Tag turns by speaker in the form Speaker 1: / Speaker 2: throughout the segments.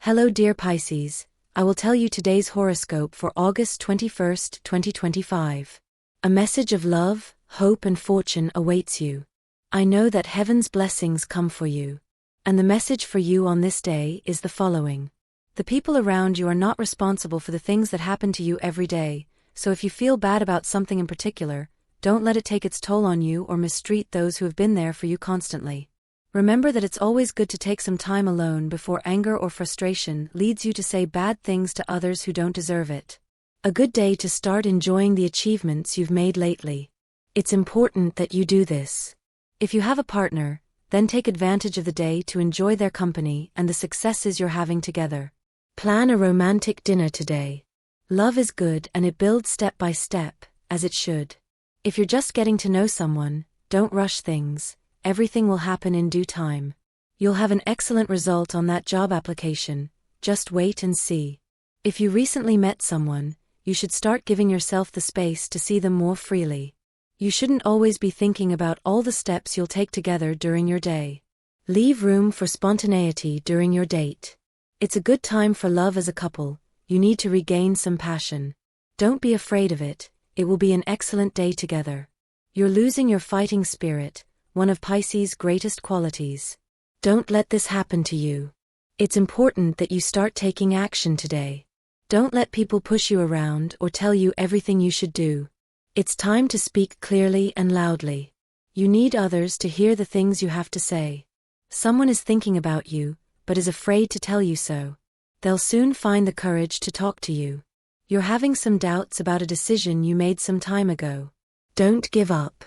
Speaker 1: Hello dear Pisces, I will tell you today's horoscope for August 21st, 2025. A message of love, hope and fortune awaits you. I know that heaven's blessings come for you. And the message for you on this day is the following. The people around you are not responsible for the things that happen to you every day, so if you feel bad about something in particular, don't let it take its toll on you or mistreat those who have been there for you constantly. Remember that it's always good to take some time alone before anger or frustration leads you to say bad things to others who don't deserve it. A good day to start enjoying the achievements you've made lately. It's important that you do this. If you have a partner, then take advantage of the day to enjoy their company and the successes you're having together. Plan a romantic dinner today. Love is good and it builds step by step, as it should. If you're just getting to know someone, don't rush things. Everything will happen in due time. You'll have an excellent result on that job application, just wait and see. If you recently met someone, you should start giving yourself the space to see them more freely. You shouldn't always be thinking about all the steps you'll take together during your day. Leave room for spontaneity during your date. It's a good time for love as a couple, you need to regain some passion. Don't be afraid of it, it will be an excellent day together. You're losing your fighting spirit, one of Pisces' greatest qualities. Don't let this happen to you. It's important that you start taking action today. Don't let people push you around or tell you everything you should do. It's time to speak clearly and loudly. You need others to hear the things you have to say. Someone is thinking about you, but is afraid to tell you so. They'll soon find the courage to talk to you. You're having some doubts about a decision you made some time ago. Don't give up.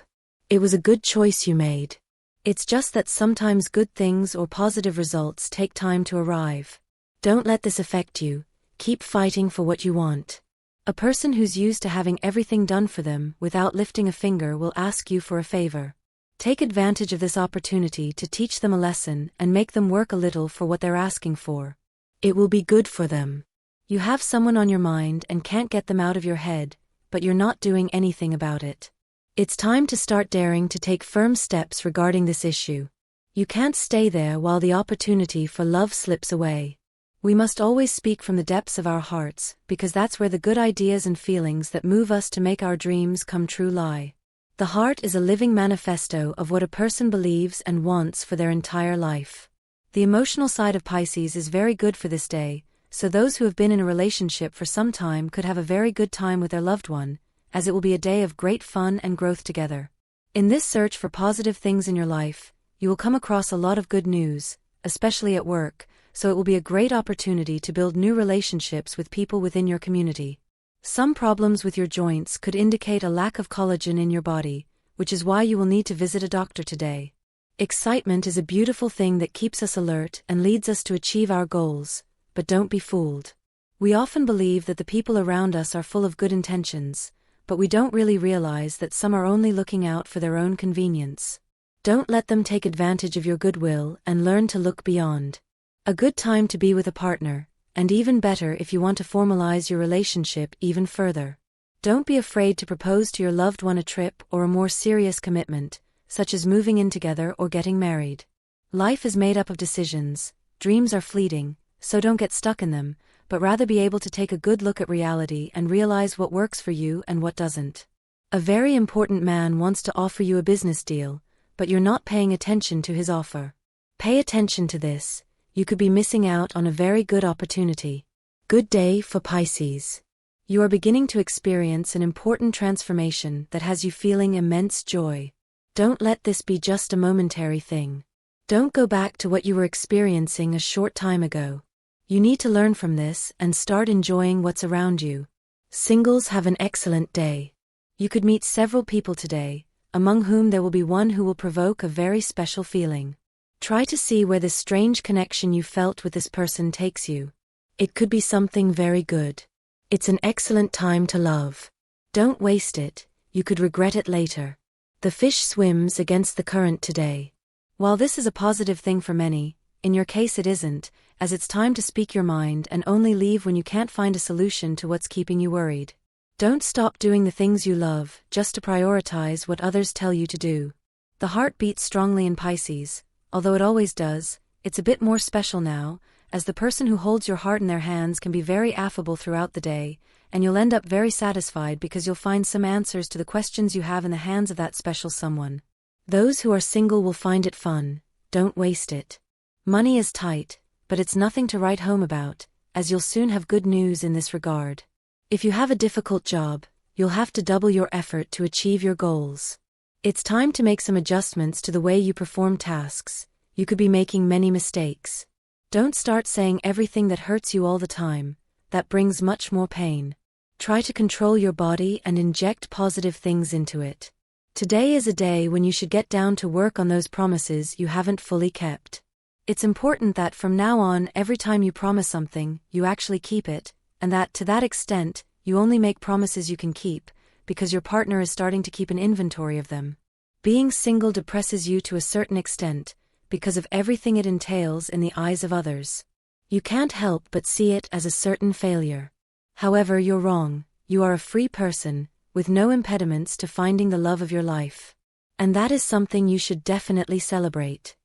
Speaker 1: It was a good choice you made. It's just that sometimes good things or positive results take time to arrive. Don't let this affect you, keep fighting for what you want. A person who's used to having everything done for them without lifting a finger will ask you for a favor. Take advantage of this opportunity to teach them a lesson and make them work a little for what they're asking for. It will be good for them. You have someone on your mind and can't get them out of your head, but you're not doing anything about it. It's time to start daring to take firm steps regarding this issue. You can't stay there while the opportunity for love slips away. We must always speak from the depths of our hearts, because that's where the good ideas and feelings that move us to make our dreams come true lie. The heart is a living manifesto of what a person believes and wants for their entire life. The emotional side of Pisces is very good for this day, so those who have been in a relationship for some time could have a very good time with their loved one, as it will be a day of great fun and growth together. In this search for positive things in your life, you will come across a lot of good news, especially at work, so it will be a great opportunity to build new relationships with people within your community. Some problems with your joints could indicate a lack of collagen in your body, which is why you will need to visit a doctor today. Excitement is a beautiful thing that keeps us alert and leads us to achieve our goals, but don't be fooled. We often believe that the people around us are full of good intentions, but we don't really realize that some are only looking out for their own convenience. Don't let them take advantage of your goodwill and learn to look beyond. A good time to be with a partner, and even better if you want to formalize your relationship even further. Don't be afraid to propose to your loved one a trip or a more serious commitment, such as moving in together or getting married. Life is made up of decisions, dreams are fleeting, so don't get stuck in them, but rather be able to take a good look at reality and realize what works for you and what doesn't. A very important man wants to offer you a business deal, but you're not paying attention to his offer. Pay attention to this, you could be missing out on a very good opportunity. Good day for Pisces. You are beginning to experience an important transformation that has you feeling immense joy. Don't let this be just a momentary thing. Don't go back to what you were experiencing a short time ago. You need to learn from this and start enjoying what's around you. Singles have an excellent day. You could meet several people today, among whom there will be one who will provoke a very special feeling. Try to see where this strange connection you felt with this person takes you. It could be something very good. It's an excellent time to love. Don't waste it, you could regret it later. The fish swims against the current today. While this is a positive thing for many, in your case it isn't, as it's time to speak your mind and only leave when you can't find a solution to what's keeping you worried. Don't stop doing the things you love just to prioritize what others tell you to do. The heart beats strongly in Pisces, although it always does, it's a bit more special now, as the person who holds your heart in their hands can be very affable throughout the day, and you'll end up very satisfied because you'll find some answers to the questions you have in the hands of that special someone. Those who are single will find it fun. Don't waste it. Money is tight, but it's nothing to write home about, as you'll soon have good news in this regard. If you have a difficult job, you'll have to double your effort to achieve your goals. It's time to make some adjustments to the way you perform tasks. You could be making many mistakes. Don't start saying everything that hurts you all the time. That brings much more pain. Try to control your body and inject positive things into it. Today is a day when you should get down to work on those promises you haven't fully kept. It's important that from now on, every time you promise something, you actually keep it, and that to that extent, you only make promises you can keep, because your partner is starting to keep an inventory of them. Being single depresses you to a certain extent, because of everything it entails in the eyes of others. You can't help but see it as a certain failure. However, you're wrong. You are a free person, with no impediments to finding the love of your life. And that is something you should definitely celebrate.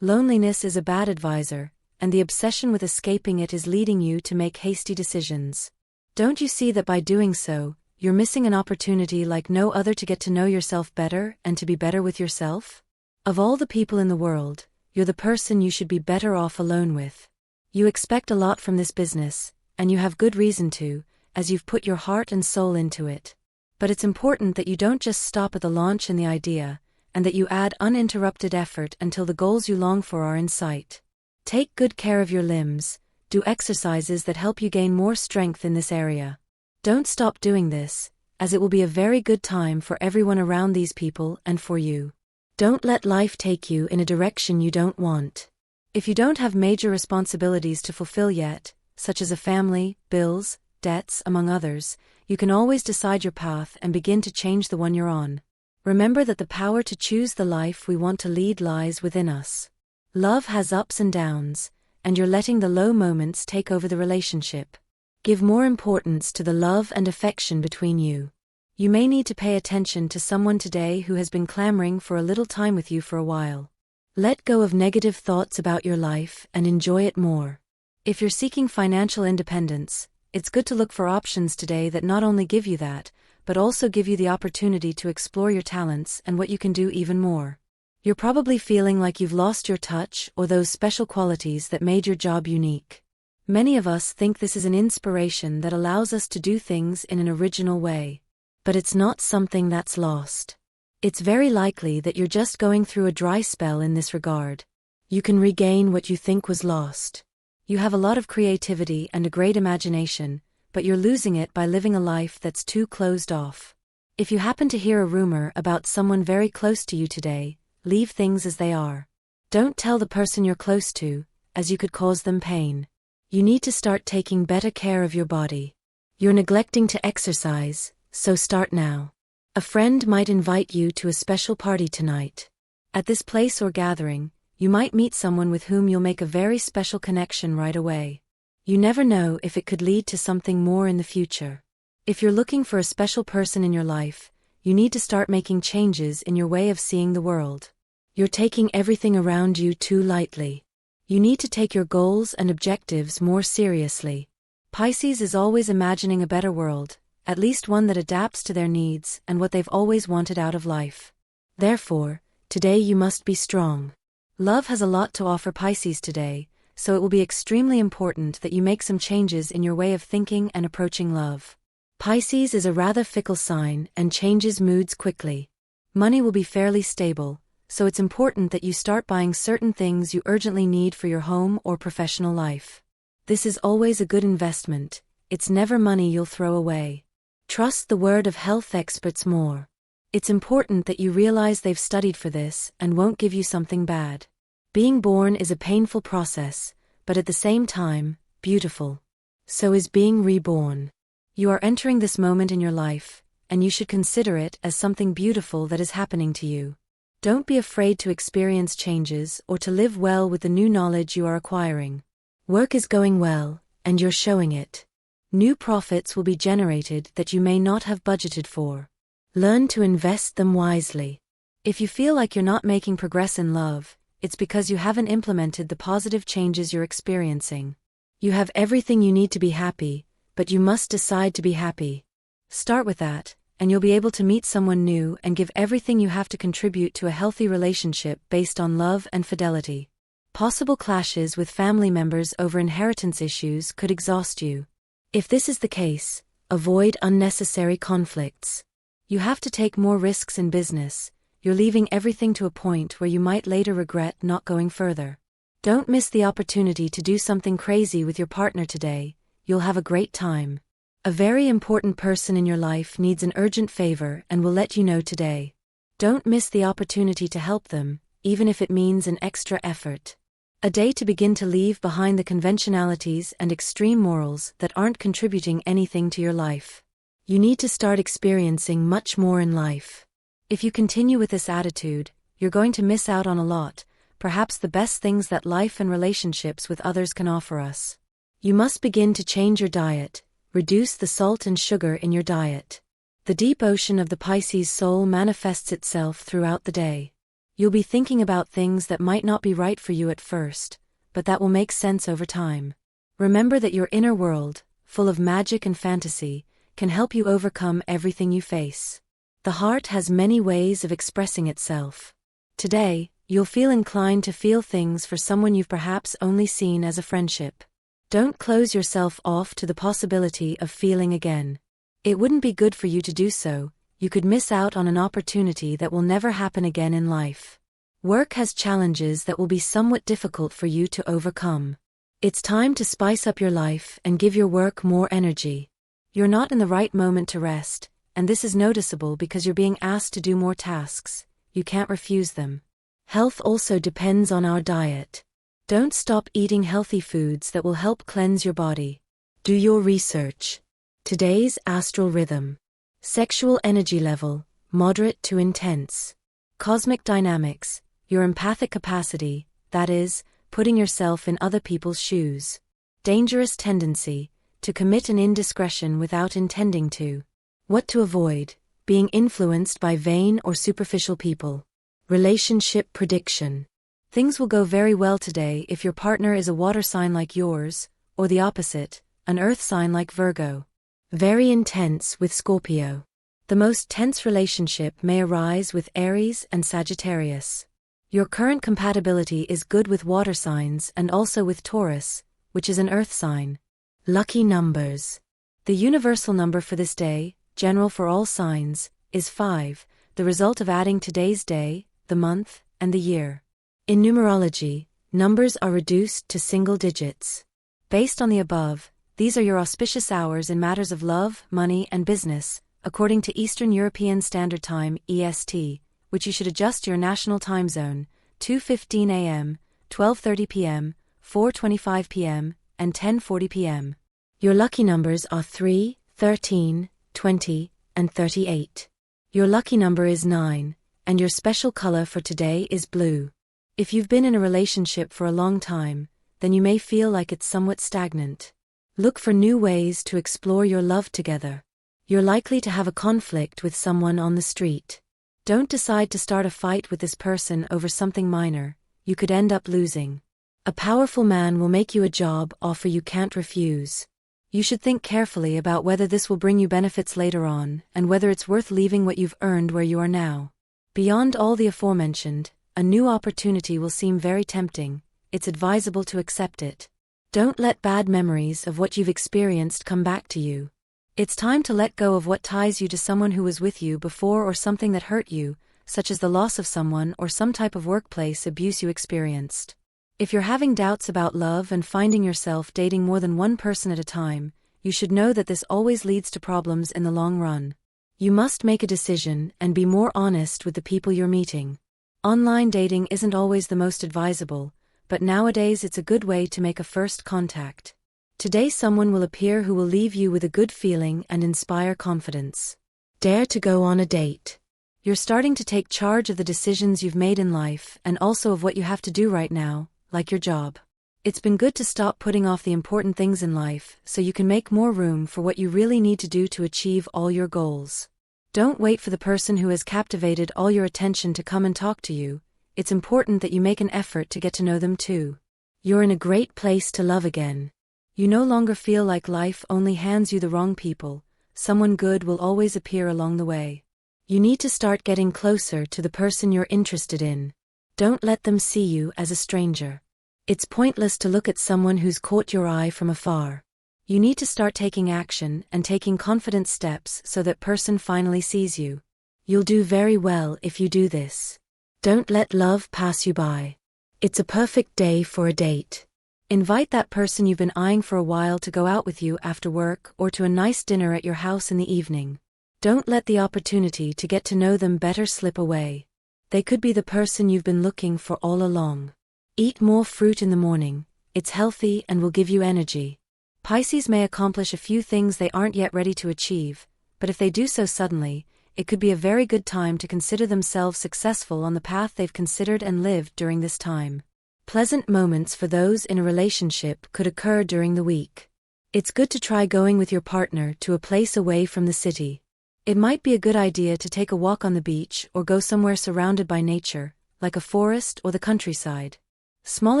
Speaker 1: Loneliness is a bad advisor, and the obsession with escaping it is leading you to make hasty decisions. Don't you see that by doing so, you're missing an opportunity like no other to get to know yourself better and to be better with yourself? Of all the people in the world, you're the person you should be better off alone with. You expect a lot from this business, and you have good reason to, as you've put your heart and soul into it. But it's important that you don't just stop at the launch and the idea, and that you add uninterrupted effort until the goals you long for are in sight. Take good care of your limbs, do exercises that help you gain more strength in this area. Don't stop doing this, as it will be a very good time for everyone around these people and for you. Don't let life take you in a direction you don't want. If you don't have major responsibilities to fulfill yet, such as a family, bills, debts, among others, you can always decide your path and begin to change the one you're on. Remember that the power to choose the life we want to lead lies within us. Love has ups and downs, and you're letting the low moments take over the relationship. Give more importance to the love and affection between you. You may need to pay attention to someone today who has been clamoring for a little time with you for a while. Let go of negative thoughts about your life and enjoy it more. If you're seeking financial independence, it's good to look for options today that not only give you that, but also give you the opportunity to explore your talents and what you can do even more. You're probably feeling like you've lost your touch or those special qualities that made your job unique. Many of us think this is an inspiration that allows us to do things in an original way. But it's not something that's lost. It's very likely that you're just going through a dry spell in this regard. You can regain what you think was lost. You have a lot of creativity and a great imagination, but you're losing it by living a life that's too closed off. If you happen to hear a rumor about someone very close to you today, leave things as they are. Don't tell the person you're close to, as you could cause them pain. You need to start taking better care of your body. You're neglecting to exercise, so start now. A friend might invite you to a special party tonight. At this place or gathering, you might meet someone with whom you'll make a very special connection right away. You never know if it could lead to something more in the future. If you're looking for a special person in your life, you need to start making changes in your way of seeing the world. You're taking everything around you too lightly. You need to take your goals and objectives more seriously. Pisces is always imagining a better world, at least one that adapts to their needs and what they've always wanted out of life. Therefore, today you must be strong. Love has a lot to offer Pisces today, so it will be extremely important that you make some changes in your way of thinking and approaching love. Pisces is a rather fickle sign and changes moods quickly. Money will be fairly stable, so it's important that you start buying certain things you urgently need for your home or professional life. This is always a good investment. It's never money you'll throw away. Trust the word of health experts more. It's important that you realize they've studied for this and won't give you something bad. Being born is a painful process, but at the same time, beautiful. So is being reborn. You are entering this moment in your life, and you should consider it as something beautiful that is happening to you. Don't be afraid to experience changes or to live well with the new knowledge you are acquiring. Work is going well, and you're showing it. New profits will be generated that you may not have budgeted for. Learn to invest them wisely. If you feel like you're not making progress in love, it's because you haven't implemented the positive changes you're experiencing. You have everything you need to be happy, but you must decide to be happy. Start with that, and you'll be able to meet someone new and give everything you have to contribute to a healthy relationship based on love and fidelity. Possible clashes with family members over inheritance issues could exhaust you. If this is the case, avoid unnecessary conflicts. You have to take more risks in business. You're leaving everything to a point where you might later regret not going further. Don't miss the opportunity to do something crazy with your partner today. You'll have a great time. A very important person in your life needs an urgent favor and will let you know today. Don't miss the opportunity to help them, even if it means an extra effort. A day to begin to leave behind the conventionalities and extreme morals that aren't contributing anything to your life. You need to start experiencing much more in life. If you continue with this attitude, you're going to miss out on a lot, perhaps the best things that life and relationships with others can offer us. You must begin to change your diet, reduce the salt and sugar in your diet. The deep ocean of the Pisces soul manifests itself throughout the day. You'll be thinking about things that might not be right for you at first, but that will make sense over time. Remember that your inner world, full of magic and fantasy, can help you overcome everything you face. The heart has many ways of expressing itself. Today, you'll feel inclined to feel things for someone you've perhaps only seen as a friendship. Don't close yourself off to the possibility of feeling again. It wouldn't be good for you to do so. You could miss out on an opportunity that will never happen again in life. Work has challenges that will be somewhat difficult for you to overcome. It's time to spice up your life and give your work more energy. You're not in the right moment to rest, and this is noticeable because you're being asked to do more tasks. You can't refuse them. Health also depends on our diet. Don't stop eating healthy foods that will help cleanse your body. Do your research. Today's astral rhythm. Sexual energy level, moderate to intense. Cosmic dynamics, your empathic capacity, that is, putting yourself in other people's shoes. Dangerous tendency, to commit an indiscretion without intending to. What to avoid, being influenced by vain or superficial people. Relationship prediction. Things will go very well today if your partner is a water sign like yours, or the opposite, an earth sign like Virgo. Very intense with Scorpio. The most tense relationship may arise with Aries and Sagittarius. Your current compatibility is good with water signs and also with Taurus, which is an earth sign. Lucky numbers. The universal number for this day, general for all signs, is 5, the result of adding today's day, the month, and the year. In numerology, numbers are reduced to single digits. Based on the above, these are your auspicious hours in matters of love, money, and business, according to Eastern European Standard Time (EST), which you should adjust to your national time zone: 2:15 a.m., 12:30 p.m., 4:25 p.m., and 10:40 p.m. Your lucky numbers are 3, 13, 20, and 38. Your lucky number is 9, and your special color for today is blue. If you've been in a relationship for a long time, then you may feel like it's somewhat stagnant. Look for new ways to explore your love together. You're likely to have a conflict with someone on the street. Don't decide to start a fight with this person over something minor. You could end up losing. A powerful man will make you a job offer you can't refuse. You should think carefully about whether this will bring you benefits later on and whether it's worth leaving what you've earned where you are now. Beyond all the aforementioned, a new opportunity will seem very tempting. It's advisable to accept it. Don't let bad memories of what you've experienced come back to you. It's time to let go of what ties you to someone who was with you before or something that hurt you, such as the loss of someone or some type of workplace abuse you experienced. If you're having doubts about love and finding yourself dating more than one person at a time, you should know that this always leads to problems in the long run. You must make a decision and be more honest with the people you're meeting. Online dating isn't always the most advisable, but nowadays it's a good way to make a first contact. Today someone will appear who will leave you with a good feeling and inspire confidence. Dare to go on a date. You're starting to take charge of the decisions you've made in life and also of what you have to do right now, like your job. It's been good to stop putting off the important things in life so you can make more room for what you really need to do to achieve all your goals. Don't wait for the person who has captivated all your attention to come and talk to you. it's important that you make an effort to get to know them too. You're in a great place to love again. You no longer feel like life only hands you the wrong people. Someone good will always appear along the way. You need to start getting closer to the person you're interested in. Don't let them see you as a stranger. It's pointless to look at someone who's caught your eye from afar. You need to start taking action and taking confident steps so that person finally sees you. You'll do very well if you do this. Don't let love pass you by. It's a perfect day for a date. Invite that person you've been eyeing for a while to go out with you after work or to a nice dinner at your house in the evening. Don't let the opportunity to get to know them better slip away. They could be the person you've been looking for all along. Eat more fruit in the morning. It's healthy and will give you energy. Pisces may accomplish a few things they aren't yet ready to achieve, but if they do so suddenly, it could be a very good time to consider themselves successful on the path they've considered and lived during this time. Pleasant moments for those in a relationship could occur during the week. It's good to try going with your partner to a place away from the city. It might be a good idea to take a walk on the beach or go somewhere surrounded by nature, like a forest or the countryside. Small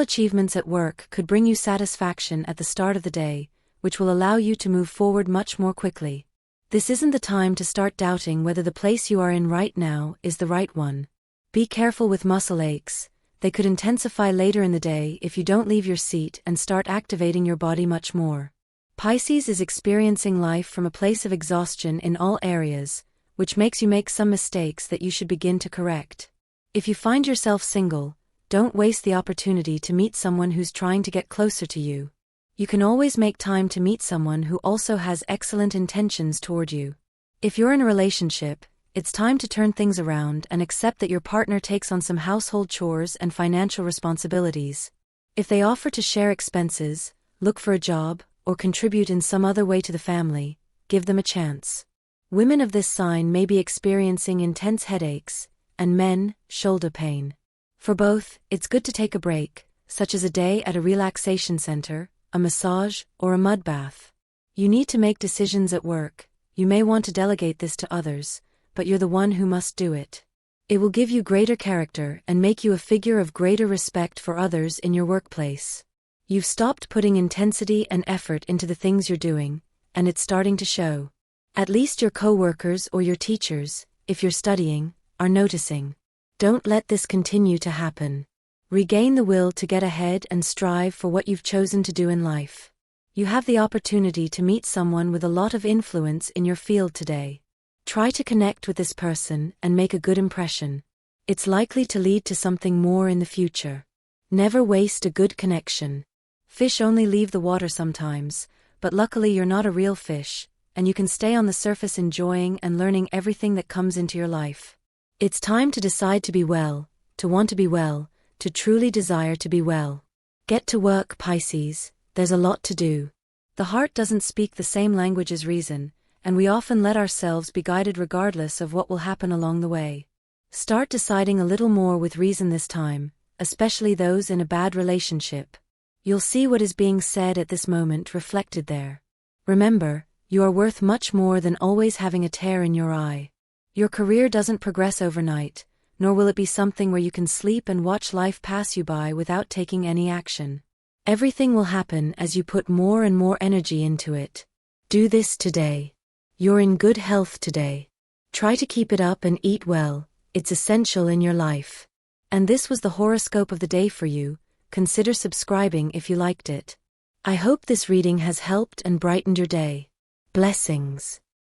Speaker 1: achievements at work could bring you satisfaction at the start of the day, which will allow you to move forward much more quickly. This isn't the time to start doubting whether the place you are in right now is the right one. Be careful with muscle aches. They could intensify later in the day if you don't leave your seat and start activating your body much more. Pisces is experiencing life from a place of exhaustion in all areas, which makes you make some mistakes that you should begin to correct. If you find yourself single, don't waste the opportunity to meet someone who's trying to get closer to you. You can always make time to meet someone who also has excellent intentions toward you. If you're in a relationship, it's time to turn things around and accept that your partner takes on some household chores and financial responsibilities. If they offer to share expenses, look for a job, or contribute in some other way to the family, give them a chance. Women of this sign may be experiencing intense headaches, and men, shoulder pain. For both, it's good to take a break, such as a day at a relaxation center, a massage, or a mud bath. You need to make decisions at work. You may want to delegate this to others, but you're the one who must do it. It will give you greater character and make you a figure of greater respect for others in your workplace. You've stopped putting intensity and effort into the things you're doing, and it's starting to show. At least your coworkers or your teachers, if you're studying, are noticing. Don't let this continue to happen. Regain the will to get ahead and strive for what you've chosen to do in life. You have the opportunity to meet someone with a lot of influence in your field today. Try to connect with this person and make a good impression. It's likely to lead to something more in the future. Never waste a good connection. Fish only leave the water sometimes, but luckily you're not a real fish, and you can stay on the surface enjoying and learning everything that comes into your life. It's time to decide to be well, to want to be well, to truly desire to be well. Get to work, Pisces, there's a lot to do. The heart doesn't speak the same language as reason, and we often let ourselves be guided regardless of what will happen along the way. Start deciding a little more with reason this time, especially those in a bad relationship. You'll see what is being said at this moment reflected there. Remember, you are worth much more than always having a tear in your eye. Your career doesn't progress overnight, nor will it be something where you can sleep and watch life pass you by without taking any action. Everything will happen as you put more and more energy into it. Do this today. You're in good health today. Try to keep it up and eat well, it's essential in your life. And this was the horoscope of the day for you. Consider subscribing if you liked it. I hope this reading has helped and brightened your day. Blessings.